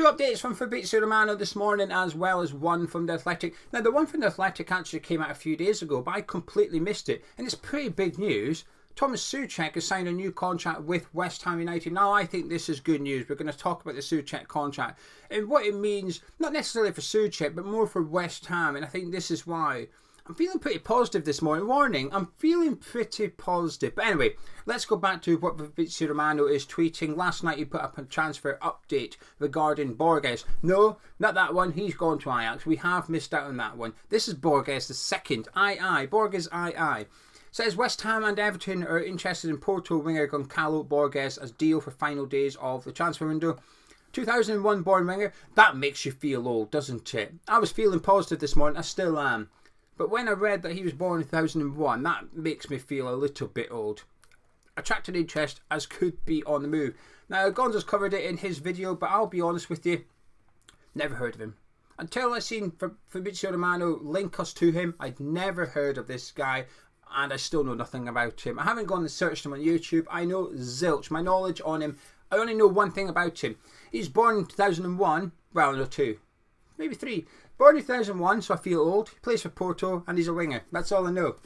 Two updates from Fabrizio Romano this morning, as well as one from The Athletic. Now, the one from The Athletic actually came out a few days ago, but I completely missed it. And it's pretty big news. Tomas Soucek has signed a new contract with West Ham United. Now, I think this is good news. We're going to talk about the Soucek contract and what it means, not necessarily for Soucek, but more for West Ham. And I think this is why I'm feeling pretty positive this morning. Warning, I'm feeling pretty positive. But anyway, let's go back to what Fabrizio Romano is tweeting. Last night he put up a transfer update regarding Borges. No, not that one. He's gone to Ajax. We have missed out on that one. This is Borges the second. Borges II. Says West Ham and Everton are interested in Porto winger Goncalo Borges as deal for final days of the transfer window. 2001 born winger. That makes you feel old, doesn't it? I was feeling positive this morning. I still am. But when I read that he was born in 2001, that makes me feel a little bit old. Attracted interest as could be on the move. Now, Gonzo's covered it in his video, but I'll be honest with you, never heard of him. Until I seen Fabrizio Romano link us to him, I'd never heard of this guy, and I still know nothing about him. I haven't gone and searched him on YouTube. I know zilch. My knowledge on him, I only know one thing about him. He's born in 2001, well, no, two, maybe three. Born in 2001, so I feel old. He plays for Porto, and he's a winger. That's all I know.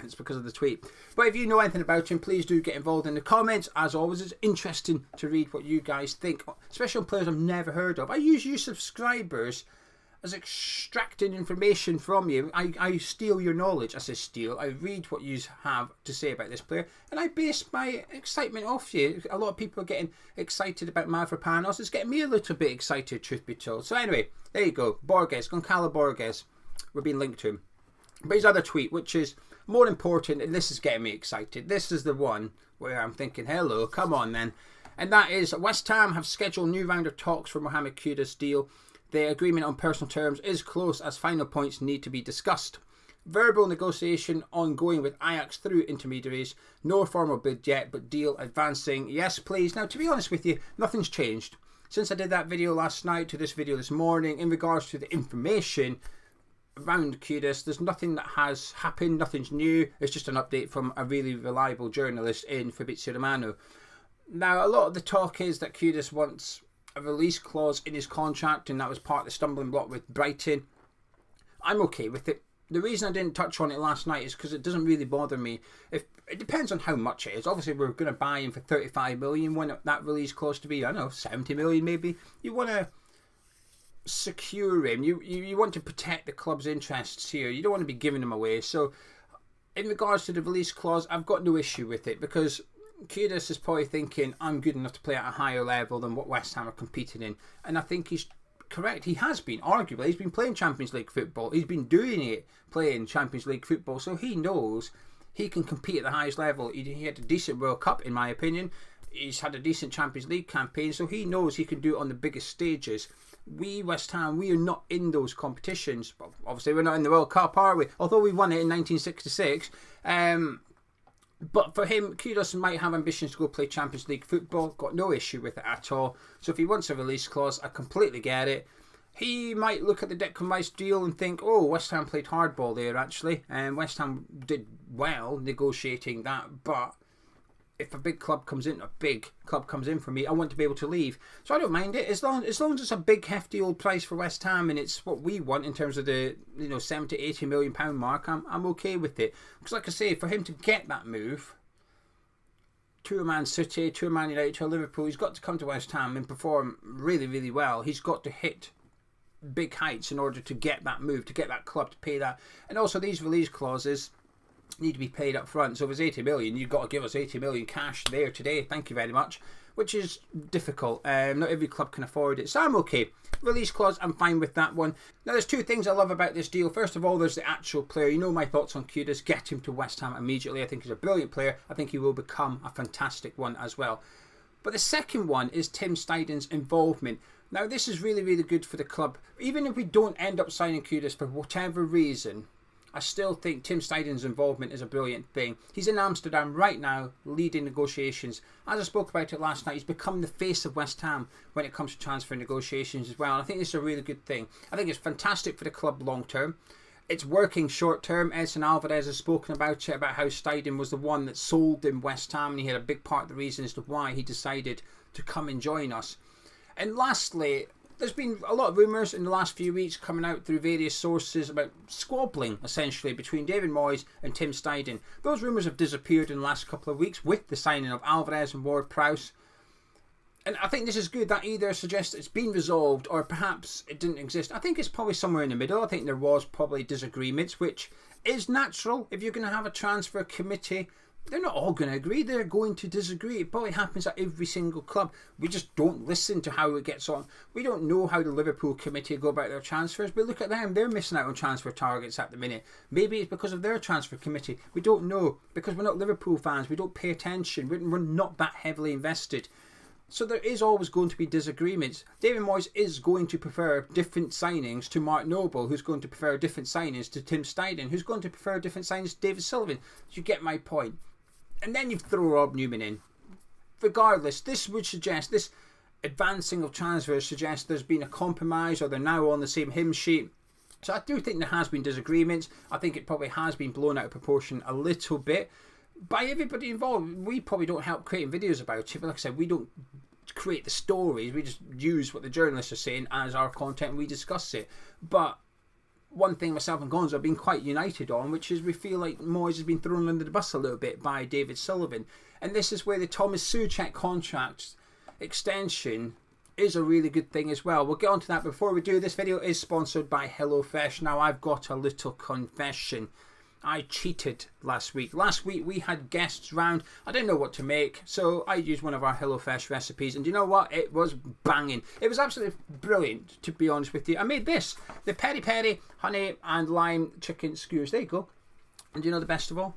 It's because of the tweet. But if you know anything about him, please do get involved in the comments. As always, it's interesting to read what you guys think, especially on players I've never heard of. I use you subscribers as extracting information from you. I steal your knowledge. I say steal. I read what you have to say about this player, and I base my excitement off you. A lot of people are getting excited about Mavropanos. It's getting me a little bit excited, truth be told. So anyway, there you go. Borges, Goncalo Borges. We're being linked to him. But his other tweet, which is more important, and this is getting me excited. This is the one where I'm thinking, hello, come on then. And that is, West Ham have scheduled a new round of talks for Mohammed Kudus deal. The agreement on personal terms is close as final points need to be discussed. Verbal negotiation ongoing with Ajax through intermediaries. No formal bid yet, but deal advancing. Yes, please. Now, to be honest with you, nothing's changed. Since I did that video last night to this video this morning, in regards to the information around Kudus, there's nothing that has happened, nothing's new. It's just an update from a really reliable journalist in Fabrizio Romano. Now, a lot of the talk is that Kudus wants a release clause in his contract, and that was part of the stumbling block with Brighton. I'm okay with it. The reason I didn't touch on it last night is because it doesn't really bother me. If it depends on how much it is. Obviously, we're going to buy him for 35 million. Want that release clause to be, I don't know, 70 million maybe. You want to secure him. You want to protect the club's interests here. You don't want to be giving him away. So, in regards to the release clause, I've got no issue with it, because Kudus is probably thinking, I'm good enough to play at a higher level than what West Ham are competing in. And I think he's correct. He has been, arguably. He's been playing Champions League football. He's been doing it playing Champions League football. So he knows he can compete at the highest level. He had a decent World Cup, in my opinion. He's had a decent Champions League campaign. So he knows he can do it on the biggest stages. We, West Ham, we are not in those competitions. But obviously, we're not in the World Cup, are we? Although we won it in 1966. But for him, Kudus might have ambitions to go play Champions League football. Got no issue with it at all. So if he wants a release clause, I completely get it. He might look at the Declan Rice deal and think, oh, West Ham played hardball there, actually. And West Ham did well negotiating that. But if a big club comes in for me, I want to be able to leave. So I don't mind it. As long as it's a big, hefty old price for West Ham and it's what we want in terms of the 70, 80 million pound mark, I'm okay with it. Because like I say, for him to get that move to a Man City, to a Man United, to a Liverpool, he's got to come to West Ham and perform really, really well. He's got to hit big heights in order to get that move, to get that club to pay that. And also these release clauses need to be paid up front. So if it's 80 million, you've got to give us 80 million cash there today. Thank you very much. Which is difficult. Not every club can afford it. So I'm okay. Release clause, I'm fine with that one. Now there's two things I love about this deal. First of all, there's the actual player. You know my thoughts on Kudus. Get him to West Ham immediately. I think he's a brilliant player. I think he will become a fantastic one as well. But the second one is Tim Steidten's involvement. Now this is really, really good for the club. Even if we don't end up signing Kudus for whatever reason, I still think Tim Steidten's involvement is a brilliant thing. He's in Amsterdam right now, leading negotiations. As I spoke about it last night, he's become the face of West Ham when it comes to transfer negotiations as well. And I think this is a really good thing. I think it's fantastic for the club long term. It's working short term. Edson Alvarez has spoken about it, about how Steidten was the one that sold him West Ham, and he had a big part of the reason as to why he decided to come and join us. And lastly, there's been a lot of rumours in the last few weeks coming out through various sources about squabbling, essentially, between David Moyes and Tim Steidten. Those rumours have disappeared in the last couple of weeks with the signing of Alvarez and Ward-Prowse. And I think this is good. That either suggests it's been resolved or perhaps it didn't exist. I think it's probably somewhere in the middle. I think there was probably disagreements, which is natural if you're going to have a transfer committee. They're not all going to agree. They're going to disagree. It probably happens at every single club. We just don't listen to how it gets on. We don't know how the Liverpool committee go about their transfers. But look at them. They're missing out on transfer targets at the minute. Maybe it's because of their transfer committee. We don't know. Because we're not Liverpool fans. We don't pay attention. We're not that heavily invested. So there is always going to be disagreements. David Moyes is going to prefer different signings to Mark Noble, who's going to prefer different signings to Tim Steidten, who's going to prefer different signings to David Sullivan. You get my point. And then you throw Rob Newman in. Regardless, this would suggest, this advancing of transfers suggests there's been a compromise or they're now on the same hymn sheet. So I do think there has been disagreements. I think it probably has been blown out of proportion a little bit by everybody involved. We probably don't help creating videos about it, but like I said, we don't create the stories. We just use what the journalists are saying as our content and we discuss it. But one thing myself and Gonzo have been quite united on, which is we feel like Moyes has been thrown under the bus a little bit by David Sullivan. And this is where the Tomas Soucek contract extension is a really good thing as well. We'll get on to that. Before we do, this video is sponsored by HelloFresh. Now, I've got a little confession. I cheated last week. Last week we had guests round. I didn't know what to make, so I used one of our HelloFresh recipes, and you know what? It was banging. It was absolutely brilliant, to be honest with you. I made this, the peri peri honey and lime chicken skewers. There you go. And you know the best of all?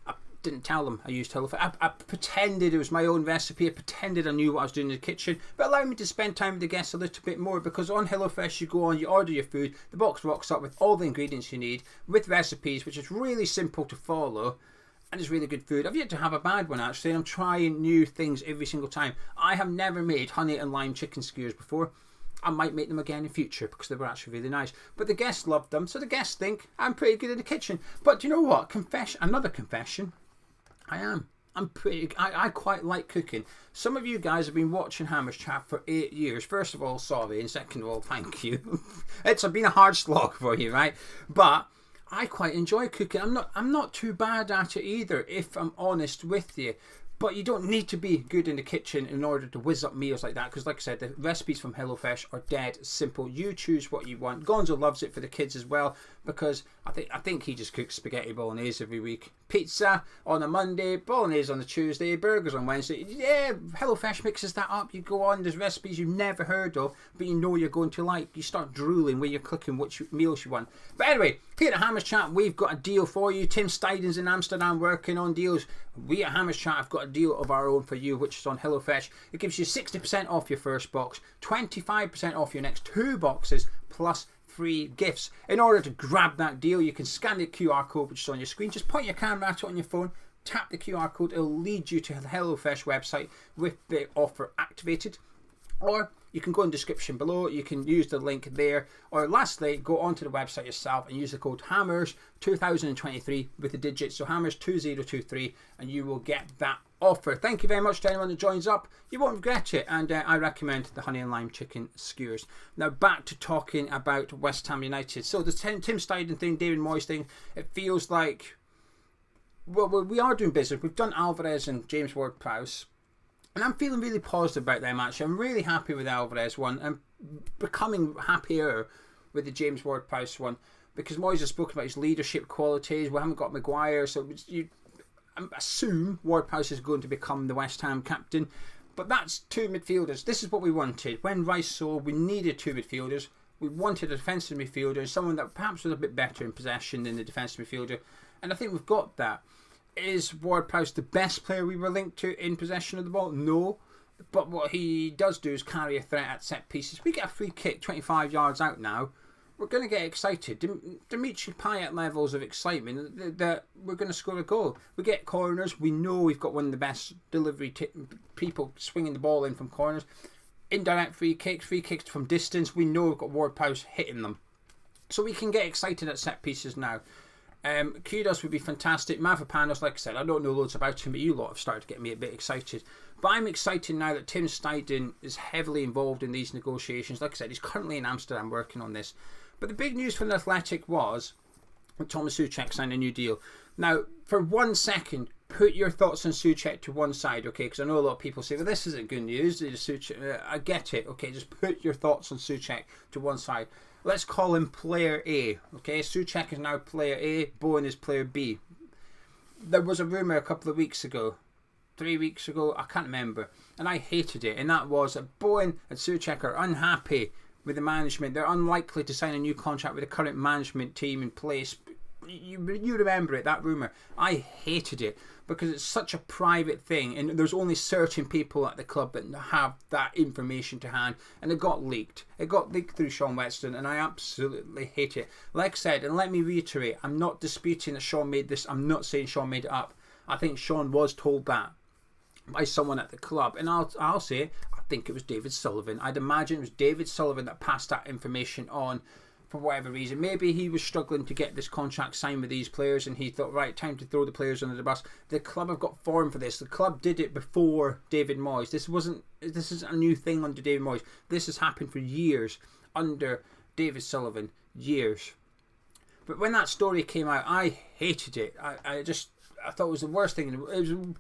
I didn't tell them I used HelloFresh. I pretended it was my own recipe. I pretended I knew what I was doing in the kitchen, but allowed me to spend time with the guests a little bit more, because on HelloFresh you go on, you order your food, the box rocks up with all the ingredients you need, with recipes, which is really simple to follow, and it's really good food. I've yet to have a bad one, actually, and I'm trying new things every single time. I have never made honey and lime chicken skewers before. I might make them again in future because they were actually really nice. But the guests loved them, so the guests think I'm pretty good in the kitchen. But do you know what? Another confession. I'm quite like cooking. Some of you guys have been watching Hammer's Chat for 8 years. First of all, sorry, and second of all, thank you. It's been a hard slog for you, right? But I quite enjoy cooking. I'm not too bad at it either, if I'm honest with you. But you don't need to be good in the kitchen in order to whiz up meals like that, because like I said, the recipes from HelloFresh are dead simple. You choose what you want. Gonzo loves it for the kids as well, because I think he just cooks spaghetti bolognese every week. Pizza on a Monday, bolognese on a Tuesday, burgers on Wednesday. Yeah, HelloFresh mixes that up. You go on, there's recipes you've never heard of, but you know you're going to like. You start drooling when you're cooking which meals you want. But anyway, here at Hammer's Chat, we've got a deal for you. Tim Steidten's in Amsterdam working on deals. We at Hammer's Chat have got a deal of our own for you, which is on HelloFresh. It gives you 60% off your first box, 25% off your next 2 boxes, plus free gifts. In order to grab that deal, you can scan the QR code which is on your screen. Just point your camera at it on your phone, tap the QR code, it'll lead you to the HelloFresh website with the offer activated. Or you can go in the description below, you can use the link there. Or lastly, go onto the website yourself and use the code HAMMERS2023 with the digits, so HAMMERS2023, and you will get that offer. Thank you very much to anyone that joins up. You won't regret it, and I recommend the honey and lime chicken skewers. Now back to talking about West Ham United. So the Tim Steidten thing, David Moyes thing, it feels like, well, we are doing business. We've done Alvarez and James Ward-Prowse, and I'm feeling really positive about them, actually. I'm really happy with the Alvarez one. I'm becoming happier with the James Ward-Prowse one, because Moyes has spoken about his leadership qualities. We haven't got Maguire, so I assume Ward-Prowse is going to become the West Ham captain. But that's 2 midfielders. This is what we wanted. When Rice saw we needed 2 midfielders, we wanted a defensive midfielder, someone that perhaps was a bit better in possession than the defensive midfielder. And I think we've got that. Is Ward-Prowse the best player we were linked to in possession of the ball? No. But what he does do is carry a threat at set pieces. We get a free kick 25 yards out now, we're going to get excited. Dimitri Payet levels of excitement that we're going to score a goal. We get corners. We know we've got one of the best delivery people swinging the ball in from corners. Indirect free kicks from distance. We know we've got Ward-Prowse hitting them. So we can get excited at set pieces now. Kudus would be fantastic. Mavropanos, like I said, I don't know loads about him, but you lot have started to get me a bit excited. But I'm excited now that Tim Steidten is heavily involved in these negotiations. Like I said, he's currently in Amsterdam working on this. But the big news from the Athletic was that Tomas Soucek signed a new deal. Now, for 1 second, put your thoughts on Soucek to one side, okay? Because I know a lot of people say, well, this isn't good news. I get it, okay? Just put your thoughts on Soucek to one side. Let's call him player A, okay? Soucek is now player A, Bowen is player B. There was a rumour a couple of weeks ago, 3 weeks ago, I can't remember, and I hated it, and that was that Bowen and Soucek are unhappy with the management. They're unlikely to sign a new contract with the current management team in place. You remember it, that rumour. I hated it because it's such a private thing, and there's only certain people at the club that have that information to hand, and it got leaked. It got leaked through Sean Whetstone, and I absolutely hate it. Like I said, and let me reiterate, I'm not disputing that Sean made this. I'm not saying Sean made it up. I think Sean was told that by someone at the club, and I'll say I think it was David Sullivan. I'd imagine it was David Sullivan that passed that information on for whatever reason. Maybe he was struggling to get this contract signed with these players, and he thought, right, time to throw the players under the bus. The club have got form for this. The club did it before David Moyes. This isn't a new thing under David Moyes. This has happened for years under David Sullivan. Years. But when that story came out, I hated it. I thought it was the worst thing.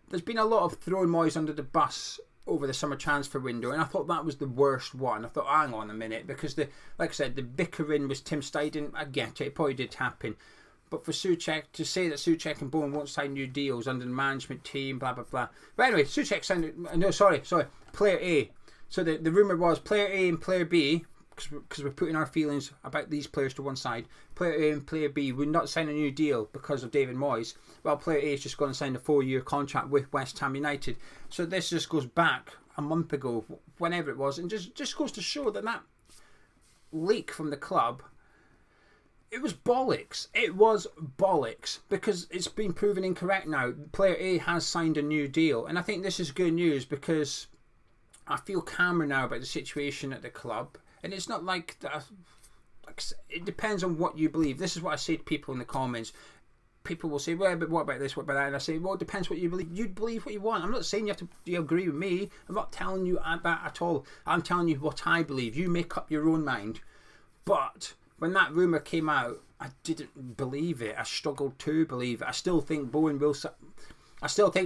There's been a lot of throwing Moyes under the bus over the summer transfer window, and I thought that was the worst one. I thought, hang on a minute, because like I said, the bickering was Tim Steidten. I get it probably did happen, but for Soucek to say that Soucek and Bowen won't sign new deals under the management team, blah blah blah. But anyway, Soucek signed. No, sorry, player A. So the rumour was player A and player B, because we're putting our feelings about these players to one side. Player A and player B would not sign a new deal because of David Moyes. Well, player A is just going to sign a 4-year contract with West Ham United. So this just goes back a month ago, whenever it was, and just goes to show that leak from the club, it was bollocks. It was bollocks, because it's been proven incorrect now. Player A has signed a new deal, and I think this is good news, because I feel calmer now about the situation at the club. And it's not like that. It depends on what you believe. This is what I say to people in the comments. People will say, well, but what about this, what about that? And I say, well, it depends what you believe. You believe what you want. I'm not saying you have to agree with me. I'm not telling you that at all. I'm telling you what I believe. You make up your own mind. But when that rumour came out, I didn't believe it. I struggled to believe it. I still think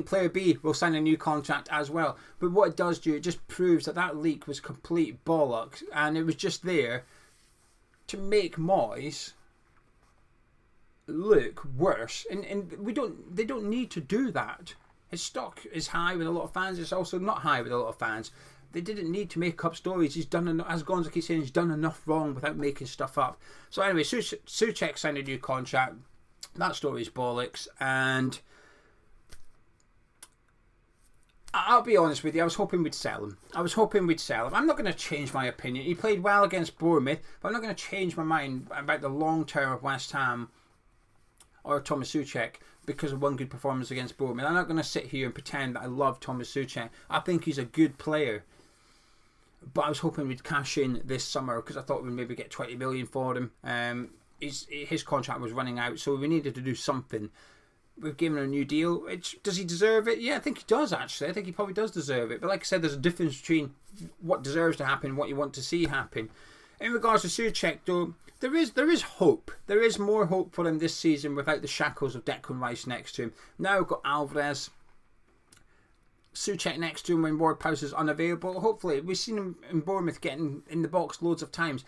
player B will sign a new contract as well. But what it does do, it just proves that leak was complete bollocks, and it was just there to make Moyes look worse. And they don't need to do that. His stock is high with a lot of fans. It's also not high with a lot of fans. They didn't need to make up stories. He's done enough, as Gonza keeps saying, he's done enough wrong without making stuff up. So anyway, Soucek signed a new contract. That story's bollocks, and I'll be honest with you, I was hoping we'd sell him. I'm not going to change my opinion. He played well against Bournemouth, but I'm not going to change my mind about the long term of West Ham or Tomas Soucek because of one good performance against Bournemouth. I'm not going to sit here and pretend that I love Tomas Soucek. I think he's a good player, but I was hoping we'd cash in this summer, because I thought we'd maybe get 20 million for him. His contract was running out, so we needed to do something. We've given him a new deal. Does he deserve it? Yeah, I think he does, actually. I think he probably does deserve it. But like I said, there's a difference between what deserves to happen and what you want to see happen. In regards to Soucek, though, there is hope. There is more hope for him this season without the shackles of Declan Rice next to him. Now we've got Alvarez, Soucek next to him when Ward-Prowse is unavailable. Hopefully, we've seen him in Bournemouth getting in the box loads of times.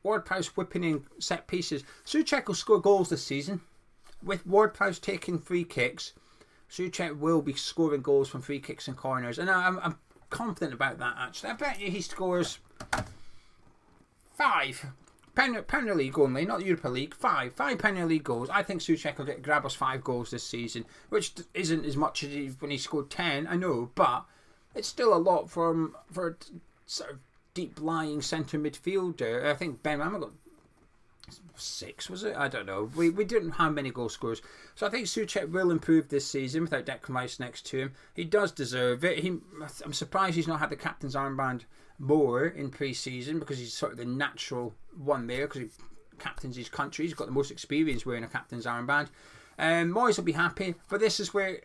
Ward-Prowse whipping in set pieces. Soucek will score goals this season. With Ward-Prowse taking free kicks, Soucek will be scoring goals from free kicks and corners. And I'm confident about that, actually. I bet you he scores 5. Premier League only, not Europa League. 5 Premier League goals. I think Soucek will grab us 5 goals this season, which isn't as much as when he scored 10, I know, but it's still a lot for a sort of deep-lying centre midfielder. I think Ben Rama got 6, was it? I don't know. We didn't have many goal scorers. So I think Soucek will improve this season without Declan Rice next to him. He does deserve it. I'm surprised he's not had the captain's armband more in pre-season, because he's sort of the natural one there, because captains his country. He's got the most experience wearing a captain's armband. Moyes will be happy, but this is where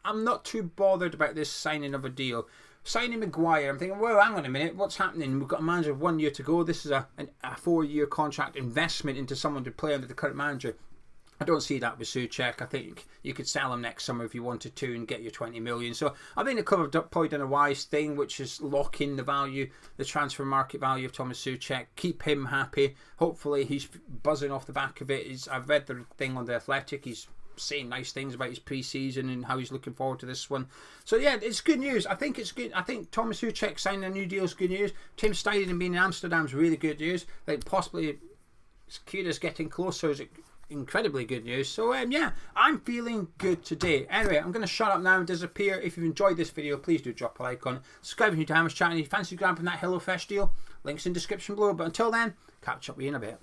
I'm not too bothered about this signing of a deal. Signing Maguire, I'm thinking, well, hang on a minute, what's happening? We've got a manager of 1 year to go. This is a 4-year contract investment into someone to play under the current manager. I don't see that with Soucek. I think you could sell him next summer if you wanted to and get your 20 million. So I think the club have probably done a wise thing, which is lock in the value, the transfer market value of Tomas Soucek. Keep him happy. Hopefully he's buzzing off the back of it. I've read the thing on The Athletic. He's saying nice things about his pre-season and how he's looking forward to this one. So yeah, it's good news. I think it's good. I think Tomas Soucek signing a new deal is good news. Tim Steidten being in Amsterdam is really good news. Like possibly Kudus getting closer is incredibly good news. So yeah, I'm feeling good today. Anyway, I'm going to shut up now and disappear. If you've enjoyed this video, please do drop a like on it. Subscribe if you're new to Hammers Chat, and if you fancy grabbing that HelloFresh deal, links in the description below. But until then, catch up with you in a bit.